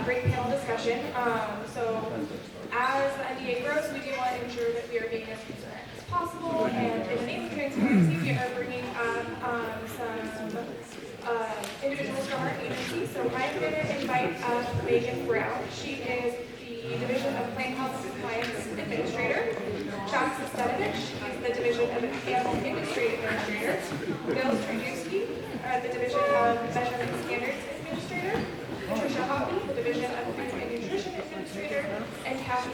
great panel discussion. So as the NDA grows, we do want to ensure that we are being as transparent as possible, and in the name of transparency, we are bringing up some individuals from our agency. So I'm going to invite up Meghan Brown. She is the Division of Plant Health and Compliance Administrator. Sestanovich, he's the Division of Animal Industry Administrator. Striejewske, the Division of Measurement Standards Administrator. Patricia Hoppe, the Division of Food and Nutrition Administrator. And Cathy,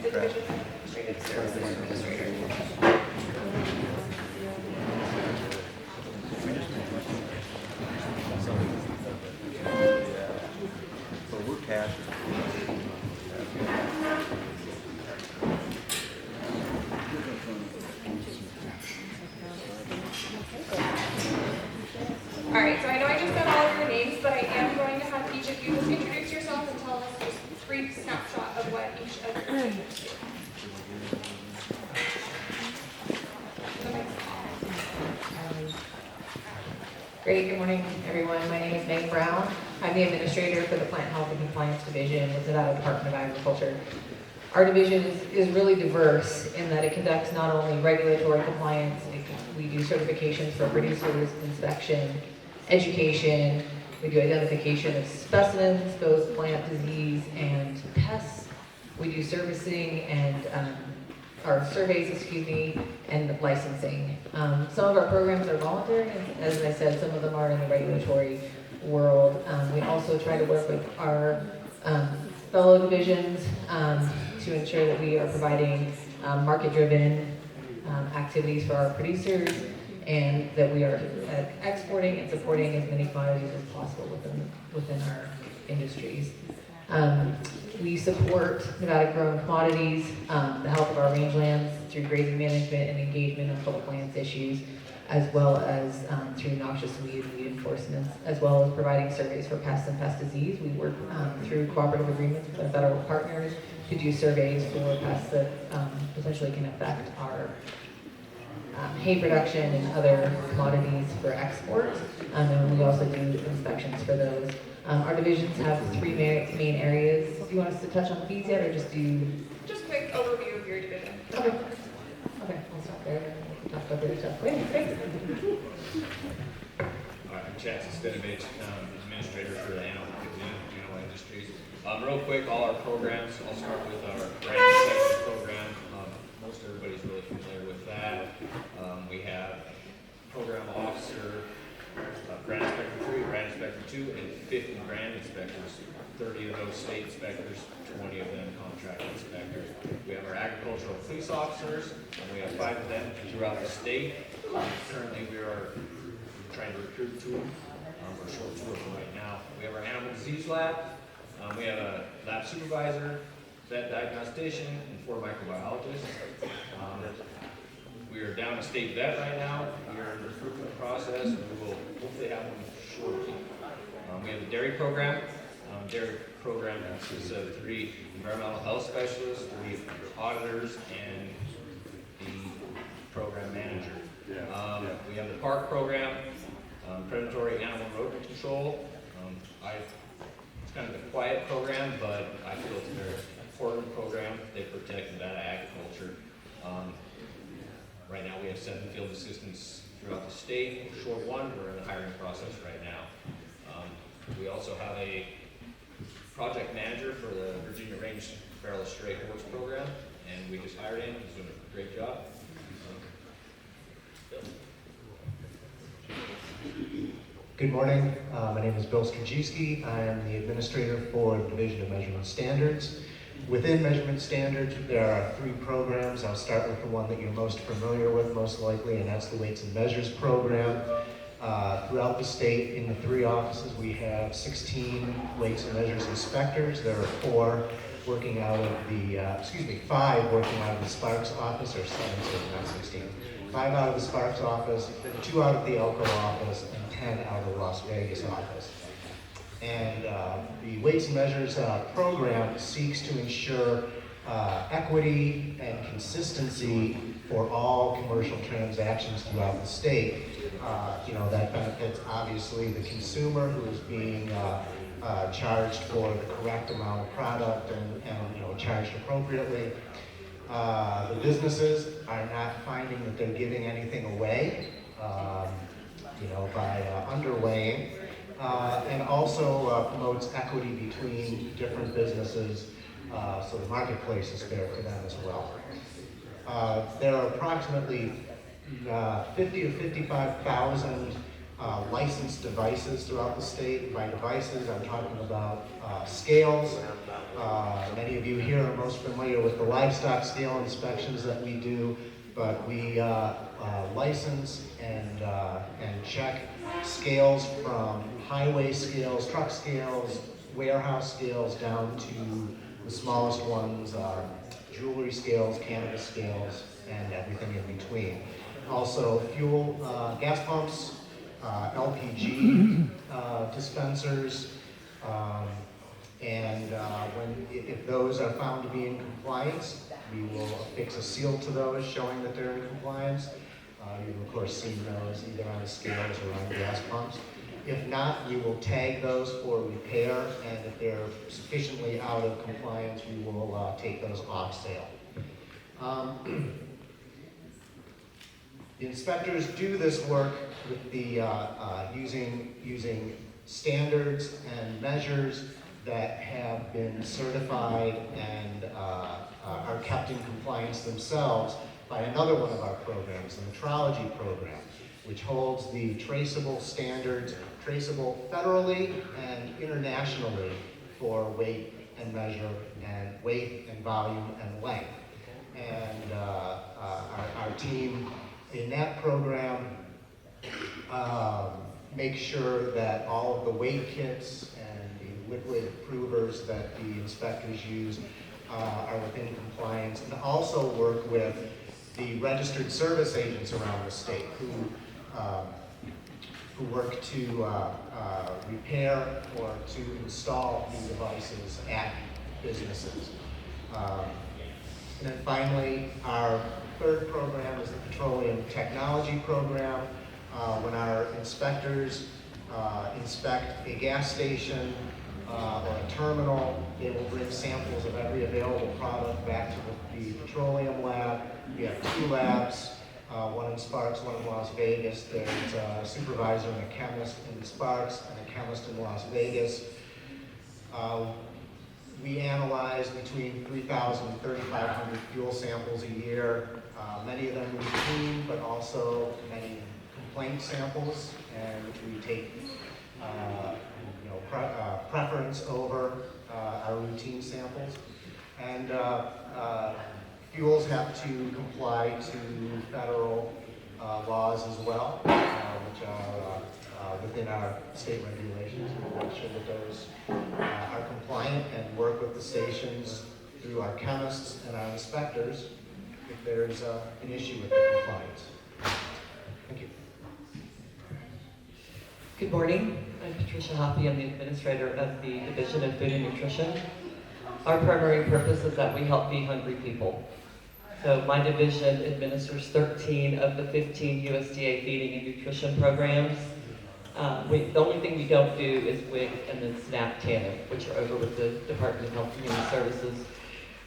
the Division of Administrative Services Administrator. So we're cash. All right, so I know I just said all of your names, but I am going to have each of you just introduce yourself and tell us just a brief snapshot of what each of your teams do. Great, good morning everyone. My name is Meghan Brown. I'm the administrator for the Plant Health and Compliance Division within the Department of Agriculture. Our division is really diverse in that it conducts not only regulatory compliance, we do certifications for producers, inspection, education, we do identification of specimens, both plant disease and pests. We do servicing and our surveys, and licensing. Some of our programs are voluntary, and as I said, some of them are in the regulatory world. We also try to work with our fellow divisions to ensure that we are providing market-driven activities for our producers, and that we are exporting and supporting as many commodities as possible within our industries. We support Nevada-grown commodities, the health of our rangelands through grazing management and engagement on public lands issues, as well as through noxious weed enforcement, as well as providing surveys for pests and pest disease. We work through cooperative agreements with our federal partners to do surveys for pests that potentially can affect our hay production and other commodities for export. And we also do inspections for those. Our divisions have three main areas. Do you want us to touch on these yet, or just do? Just quick overview of your division. Okay. Okay, I'll stop there. Talk about the other stuff. Wait, thanks. I'm Sestanovich, administrator for the animal industries. Real quick, all our programs, I'll start with our brand inspection program. Most everybody's really familiar with that. We have program officer, brand inspector 3, brand inspector 2, and 50 brand inspectors. 30 of those state inspectors, 20 of them contract inspectors. We have our agricultural police officers, and we have 5 of them throughout the state. Currently, we are trying to recruit 2 of them. We're short 2 of them right now. We have our animal disease lab. We have a lab supervisor, vet diagnostician, and 4 microbiologists. We are down a state vet right now. We are in the recruitment process, and we will hopefully have one shortly. We have a dairy program. Dairy program consists of 3 environmental health specialists, 3 auditors, and the program manager. We have the park program, predatory animal rodent control. It's kind of a quiet program, but I feel it's a very important program. They protect Nevada agriculture. Right now we have 7 field assistants throughout the state. We're short 1, we're in the hiring process right now. We also have a project manager for the Virginia Range Feral Stray Horse program, and we just hired him. He's doing a great job. Good morning. My name is Bill Striejewske. I am the administrator for the Division of Measurement Standards. Within Measurement Standards, there are 3 programs. I'll start with the one that you're most familiar with, most likely, and that's the Weights and Measures program. Throughout the state, in the 3 offices, we have 16 weights and measures inspectors. There are 5 working out of the Sparks office, or 17, not 16. 5 out of the Sparks office, 2 out of the Elko office, and 10 out of the Las Vegas office. And the Weights and Measures program seeks to ensure equity and consistency for all commercial transactions throughout the state. that benefits obviously the consumer who is being charged for the correct amount of product and charged appropriately. The businesses are not finding that they're giving anything away, by underweighing, and also promotes equity between different businesses, so the marketplace is fair for them as well. There are approximately 50 to 55,000 licensed devices throughout the state. By devices, I'm talking about scales. Many of you here are most familiar with the livestock scale inspections that we do, but we license and check scales from highway scales, truck scales, warehouse scales, down to the smallest ones, jewelry scales, cannabis scales, and everything in between. Also, fuel, gas pumps, LPG dispensers, and if those are found to be in compliance, we will affix a seal to those showing that they're in compliance. You've of course seen those either on the scales or on gas pumps. If not, we will tag those for repair, and if they're sufficiently out of compliance, we will take those off sale. The inspectors do this work with the using standards and measures that have been certified and are kept in compliance themselves by another one of our programs, the metrology program, which holds the traceable standards, traceable federally and internationally for weight and measure, and weight and volume and length. And our team in that program make sure that all of the weight kits and the liquid provers that the inspectors use are within compliance, and also work with the registered service agents around the state who work to repair or to install these devices at businesses. And then finally, our third program is the Petroleum Technology Program. When our inspectors inspect a gas station or a terminal, they will bring samples of every available product back to the petroleum lab. We have two labs, one in Sparks, one in Las Vegas. There's a supervisor and a chemist in Sparks and a chemist in Las Vegas. We analyze between 3,000 and 3,500 fuel samples a year, many of them routine, but also many complaint samples, and we take preference over our routine samples. And fuels have to comply to federal laws as well, which are within our state regulations. We make sure that those are compliant and work with the stations through our chemists and our inspectors if there's an issue with the compliance. Thank you. Good morning. I'm Patricia, Hoppe. I'm the administrator of the Division of Food and Nutrition. Our primary purpose is that we help feed hungry people. So my division administers 13 of the 15 USDA feeding and nutrition programs. The only thing we don't do is WIC and then SNAP TANF, which are over with the Department of Health and Human Services.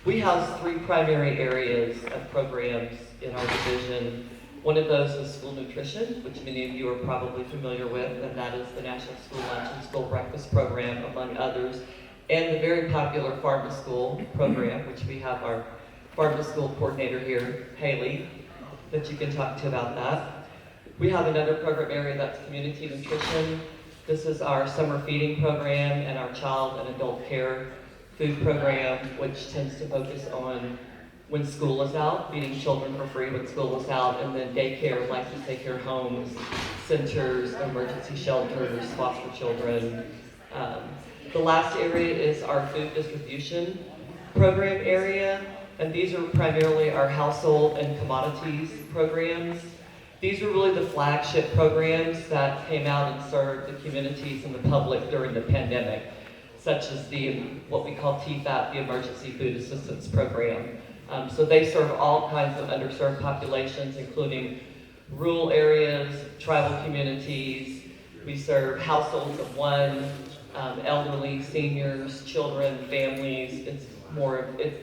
We house three primary areas of programs in our division. One of those is school nutrition, which many of you are probably familiar with, and that is the National School Lunch and School Breakfast Program, among others, and the very popular Farm to School program, which we have our Farm to School coordinator here, Haley, that you can talk to about that. We have another program area that's community nutrition. This is our summer feeding program and our child and adult care food program, which tends to focus on when school is out, feeding children for free when school is out, and then daycare, licensed daycare homes, centers, emergency shelters, foster children. The last area is our food distribution program area, and these are primarily our household and commodities programs. These are really the flagship programs that came out and served the communities and the public during the pandemic, such as what we call TFAP, the Emergency Food Assistance Program. So they serve all kinds of underserved populations, including rural areas, tribal communities. We serve households of one, elderly, seniors, children, families. It's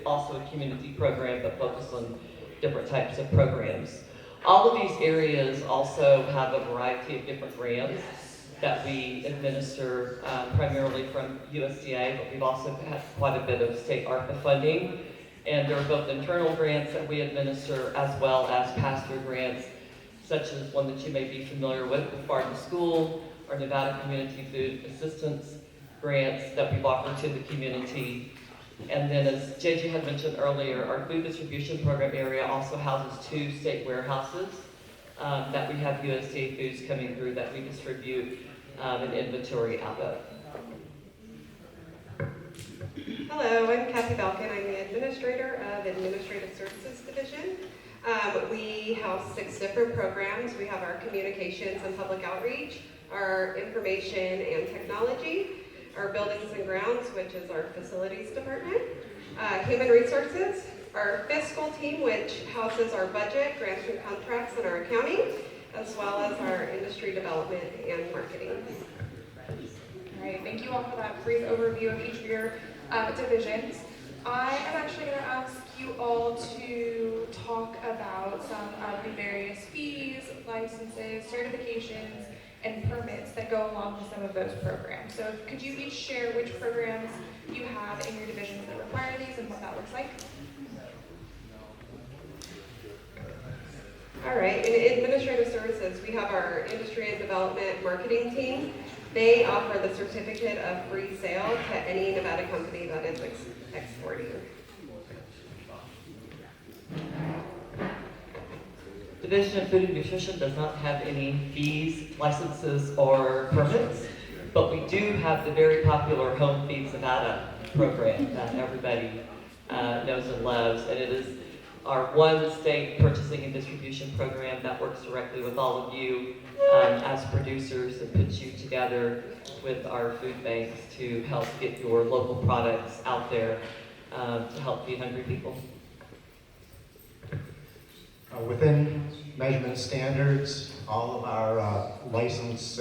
also a community program, but focused on different types of programs. All of these areas also have a variety of different grants that we administer, primarily from USDA, but we've also had quite a bit of state ARPA funding. And there are both internal grants that we administer as well as pass-through grants, such as one that you may be familiar with Barton School, or Nevada Community Food Assistance grants that we've offered to the community. And then, as JJ had mentioned earlier, our food distribution program area also houses 2 state warehouses that we have USDA foods coming through that we distribute an inventory out of. Hello, I'm Cathy Balcon. I'm the Administrator of Administrative Services Division. We house 6 different programs. We have our communications and public outreach, our information and technology, our buildings and grounds, which is our facilities department, human resources, our fiscal team, which houses our budget, grants and contracts, and our accounting, as well as our industry development and marketing. All right, thank you all for that brief overview of each of your divisions. I am actually going to ask you all to talk about some of the various fees, licenses, certifications, and permits that go along with some of those programs. So could you each share which programs you have in your divisions that require these and what that looks like? All right, in administrative services, we have our industry and development marketing team. They offer the certificate of free sale to any Nevada company that is exporting. Division of Food and Nutrition does not have any fees, licenses, or permits, but we do have the very popular Home Feeds Nevada program that everybody knows and loves, and it is our one state purchasing and distribution program that works directly with all of you as producers and puts you together with our food banks to help get your local products out there to help feed hungry people. Within measurement standards, all of our licensed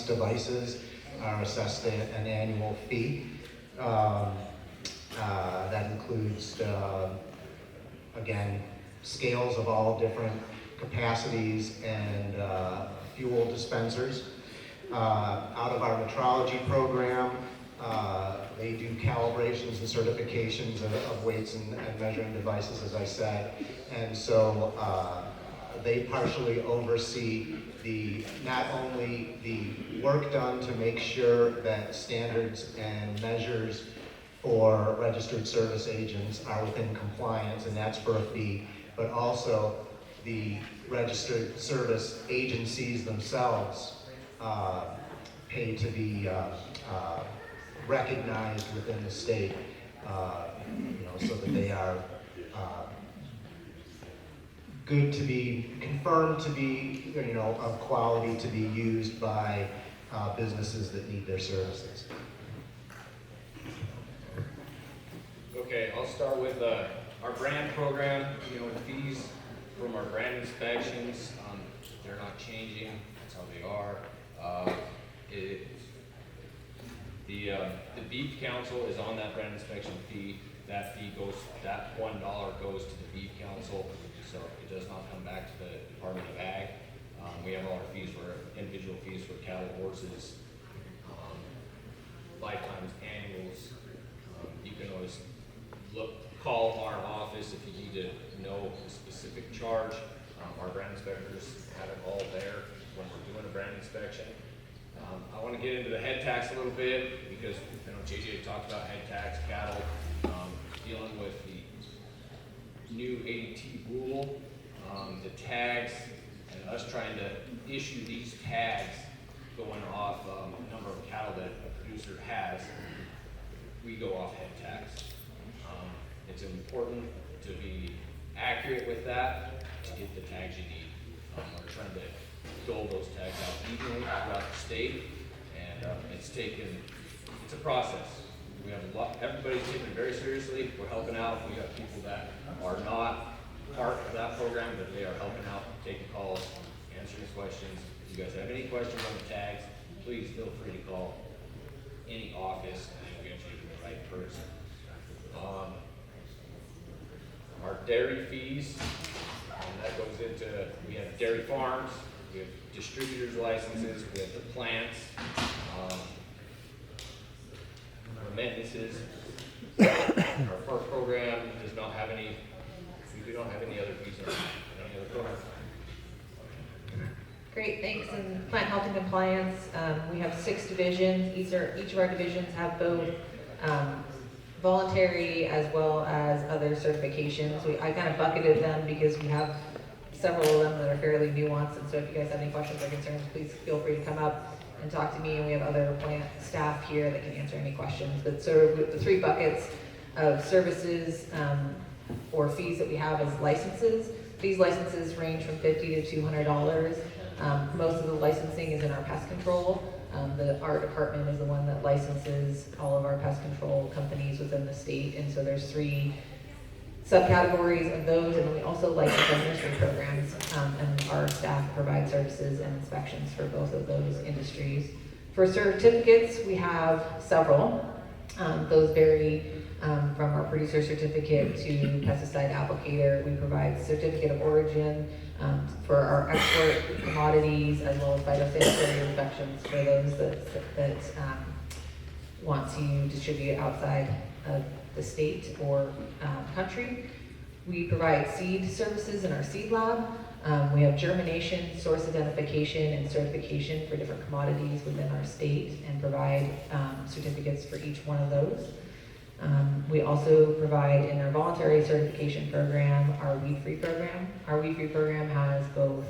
devices are assessed at an annual fee. That includes, again, scales of all different capacities and fuel dispensers. Out of our metrology program, they do calibrations and certifications of weights and measuring devices, as I said. And so they partially oversee not only the work done to make sure that standards and measures for registered service agents are within compliance, and that's for a fee, but also the registered service agencies themselves pay to be recognized within the state, so that they are good to be, confirmed to be, of quality to be used by businesses that need their services. Okay, I'll start with our brand program. The fees from our brand inspections, they're not changing. That's how they are. The Beef Council is on that brand inspection fee. That $1 goes to the Beef Council, so it does not come back to the Department of Ag. We have all our fees for individual fees for cattle, horses, lifetimes, annuals. You can always call our office if you need to know a specific charge. Our brand inspectors have it all there when we're doing a brand inspection. I want to get into the head tax a little bit because JJ talked about head tax, cattle, dealing with the new ADT rule, the tags, and us trying to issue these tags going off the number of cattle that a producer has. We go off head tax. It's important to be accurate with that to get the tags you need. We're trying to dole those tags out evenly throughout the state, and it's a process. We have everybody's taking it very seriously. We're helping out. We got people that are not, part of that program, but they are helping out, taking calls, answering questions. If you guys have any questions on the tags, please feel free to call any office and we'll get you to the right person. Our dairy fees, that goes into, we have dairy farms, we have distributors licenses, we have the plants, remittances. Our first program does not have any, we don't have any other fees or any other programs. Great, thanks. And plant health and compliance, we have 6 divisions. Each of our divisions have both voluntary as well as other certifications. I kind of bucketed them because we have several of them that are fairly nuanced. And so if you guys have any questions or concerns, please feel free to come up and talk to me. And we have other plant staff here that can answer any questions. But so the 3 buckets of services or fees that we have is licenses. These licenses range from $50 to $200. Most of the licensing is in our pest control. Our department is the one that licenses all of our pest control companies within the state, and so there's 3 subcategories of those, and we also license our nursery programs, and our staff provide services and inspections for both of those industries. For certificates, we have several. Those vary from our producer certificate to pesticide applicator. We provide certificate of origin for our export commodities, as well as phytosanitary inspections for those that want to distribute outside of the state or country. We provide seed services in our seed lab. We have germination, source identification, and certification for different commodities within our state, and provide certificates for each one of those. We also provide in our voluntary certification program our weed-free program. Our weed-free program has both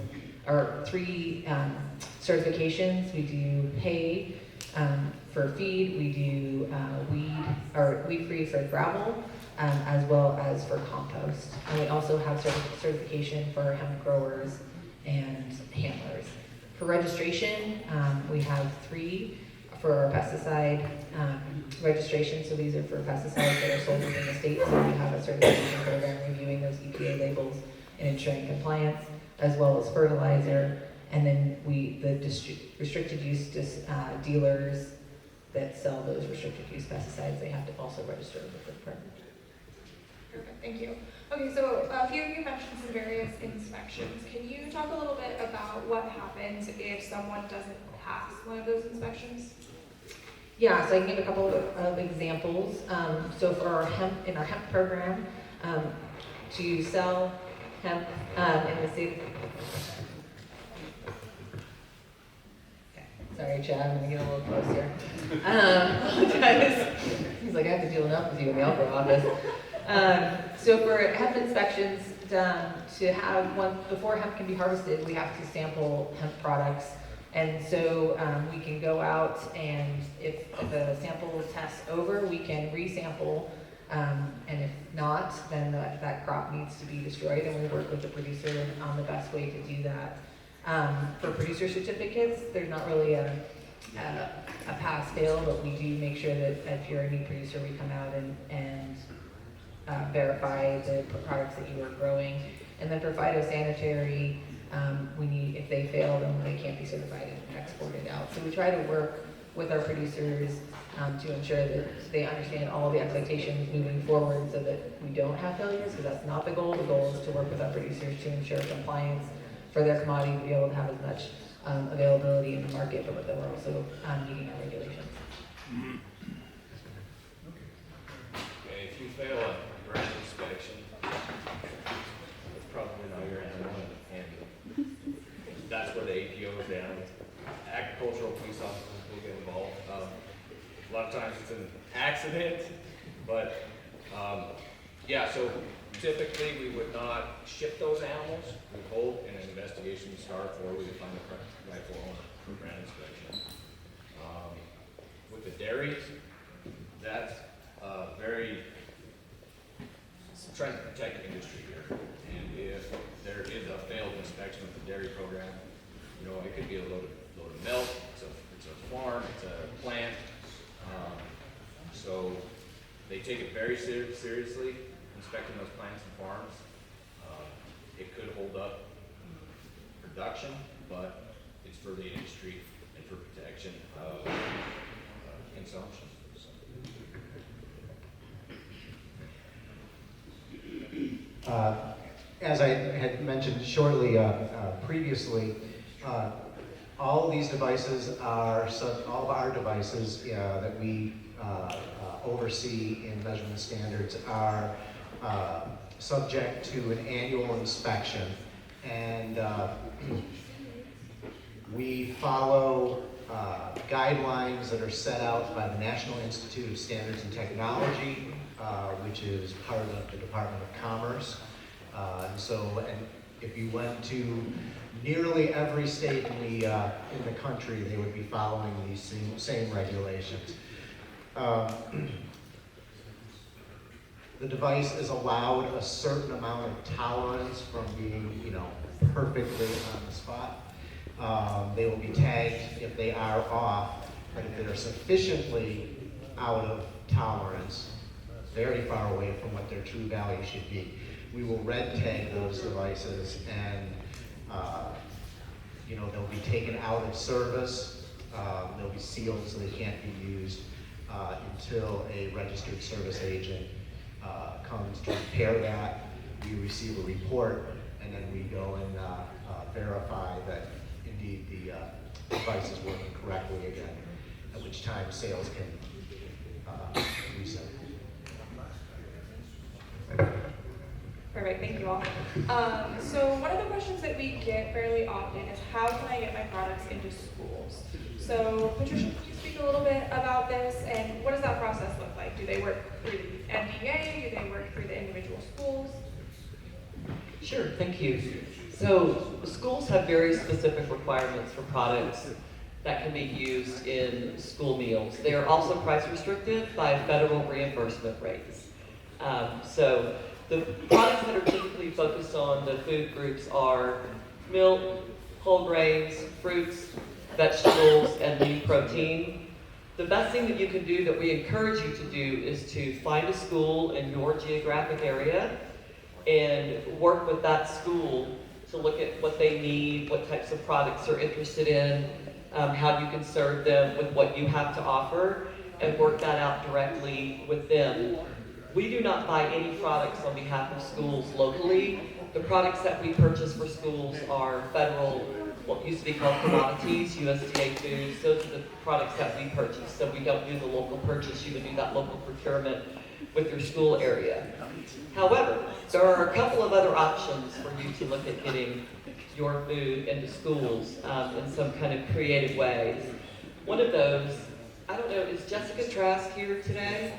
our 3 certifications. We do hay for feed, we do weed-free for gravel, as well as for compost. And we also have certification for hemp growers and handlers. For registration, we have 3 for our pesticide registration. So these are for pesticides that are sold within the state. So we have a certification program reviewing those EPA labels and ensuring compliance, as well as fertilizer. And then the restricted use dealers that sell those restricted use pesticides, they have to also register with the department. Perfect, thank you. Okay, so a few of you mentioned some various inspections. Can you talk a little bit about what happens if someone doesn't pass one of those inspections? Yeah, so I can give a couple of examples. So for our hemp, in our hemp program, to sell hemp in the state. Okay. Sorry, Chad, I'm gonna get a little close here. He's like, I have to deal enough with you in the alcohol office. So for hemp inspections, to have one, before hemp can be harvested, we have to sample hemp products. And so we can go out, and if the sample tests over, we can resample, and if not, then that crop needs to be destroyed, and we work with the producer on the best way to do that. For producer certificates, there's not really a pass-fail, but we do make sure that if you're a new producer, we come out and verify the products that you are growing. And then for phytosanitary, if they fail, then they can't be certified and exported out. So we try to work with our producers to ensure that they understand all the expectations moving forward, so that we don't have failures, because that's not the goal. The goal is to work with our producers to ensure compliance for their commodity, to be able to have as much availability in the market, but that we're also meeting our regulations. Okay, if you fail a ground inspection, it's probably not your animal, and that's where the APO is down. Agricultural police officers will get involved. A lot of times it's an accident, but yeah, so typically we would not ship those animals. We hold an investigation to start, or we would find the rightful owner for ground inspection. With the dairies, that's very trying to protect the industry here. And if there is a failed inspection of the dairy program, you know, it could be a load of milk, it's a farm, it's a plant. So they take it very seriously, inspecting those plants and farms. It could hold up production, but it's for the industry and for protection of consumption. As I had mentioned shortly previously, all of these devices are, all of our devices that we oversee in measurement standards are subject to an annual inspection. And we follow guidelines that are set out by the National Institute of Standards and Technology, which is part of the Department of Commerce. And if you went to nearly every state in the country, they would be following these same regulations. The device is allowed a certain amount of tolerance from being, perfectly on the spot. They will be tagged if they are off, but if they're sufficiently out of tolerance, very far away from what their true value should be, we will red tag those devices, and they'll be taken out of service. They'll be sealed so they can't be used until a registered service agent comes to repair that. We receive a report, and then we go and verify that indeed the device is working correctly again, at which time sales can reset. Perfect, thank you all. So one of the questions that we get fairly often is how can I get my products into schools? So Patricia, could you speak a little bit about this, and what does that process look like? Do they work through the NDA? Do they work through the individual schools? Sure, thank you. So schools have very specific requirements for products that can be used in school meals. They are also price restricted by federal reimbursement rates. So the products that are typically focused on the food groups are milk, whole grains, fruits, vegetables, and lean protein. The best thing that you can do, that we encourage you to do, is to find a school in your geographic area and work with that school to look at what they need, what types of products they're interested in, how you can serve them with what you have to offer, and work that out directly with them. We do not buy any products on behalf of schools locally. The products that we purchase for schools are federal, what used to be called commodities, USDA foods. Those are the products that we purchase. So we don't do the local purchase. You would do that local procurement with your school area. However, there are a couple of other options for you to look at getting your food into schools in some kind of creative ways. One of those, I don't know, is Jessica Trask here today?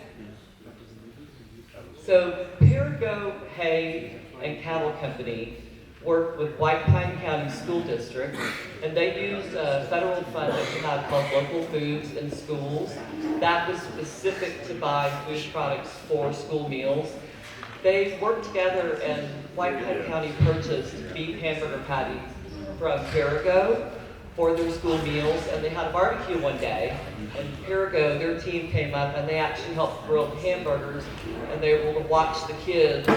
So Perigo Hay and Cattle Company worked with White Pine County School District, and they used a federal fund that we have called Local Foods in Schools. That was specific to buy food products for school meals. They worked together, and White Pine County purchased beef hamburger patties from Perigo for their school meals, and they had a barbecue one day, and Perigo, their team came up, and they actually helped grill hamburgers, and they were able to watch the kids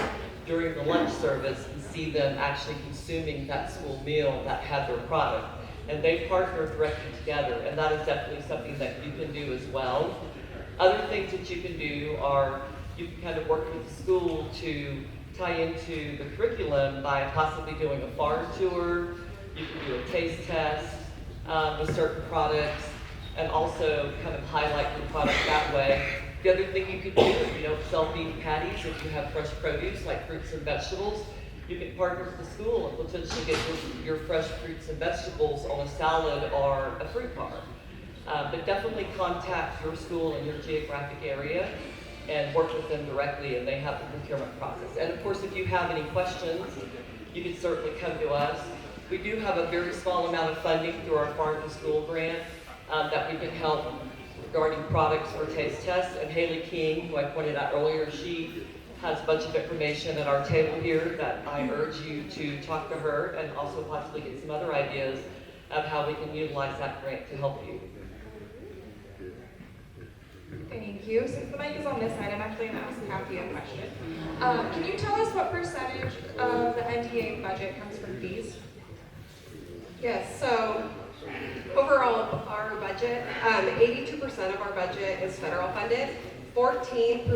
during the lunch service and see them actually consuming that school meal that had their product. And they partnered directly together, and that is definitely something that you can do as well. Other things that you can do are, you can kind of work with the school to tie into the curriculum by possibly doing a farm tour. You can do a taste test with certain products, and also kind of highlight the product that way. The other thing you could do is, sell beef patties if you have fresh produce like fruits and vegetables. You can partner with the school and potentially get your fresh fruits and vegetables on a salad or a fruit bar. But definitely contact your school in your geographic area and work with them directly, and they have the procurement process. And of course, if you have any questions, you can certainly come to us. We do have a very small amount of funding through our Farm to School grant that we can help regarding products for taste tests. And Haley King, who I pointed out earlier, she has a bunch of information at our table here that I urge you to talk to her and also possibly get some other ideas of how we can utilize that grant to help you. Thank you. Since the mic is on this side, I'm actually going to ask Cathy a question. Can you tell us what percentage of the NDA budget comes from fees? Yes, so overall, our budget, 82% of our budget is federal funded. 14%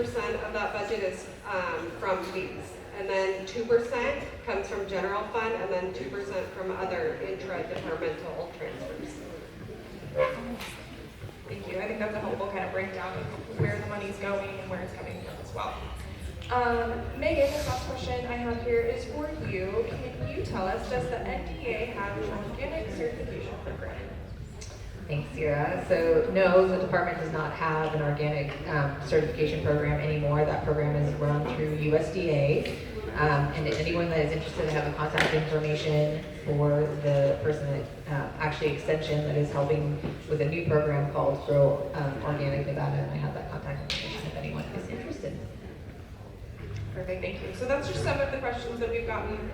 of that budget is from fees. And then 2% comes from general fund, and then 2% from other intra-departmental transfers. Thank you. I think that's a helpful kind of breakdown of where the money's going and where it's coming from as well. Megan, this last question I have here is for you. Can you tell us, does the NDA have an organic certification program? Thanks, Ciara. So no, the department does not have an organic certification program anymore. That program is run through USDA. And anyone that is interested, I have the contact information for the person that actually extension that is helping with a new program called Grow Organic Nevada, and I have that contact information if anyone is interested. Perfect, thank you. So that's just some of the questions that we've gotten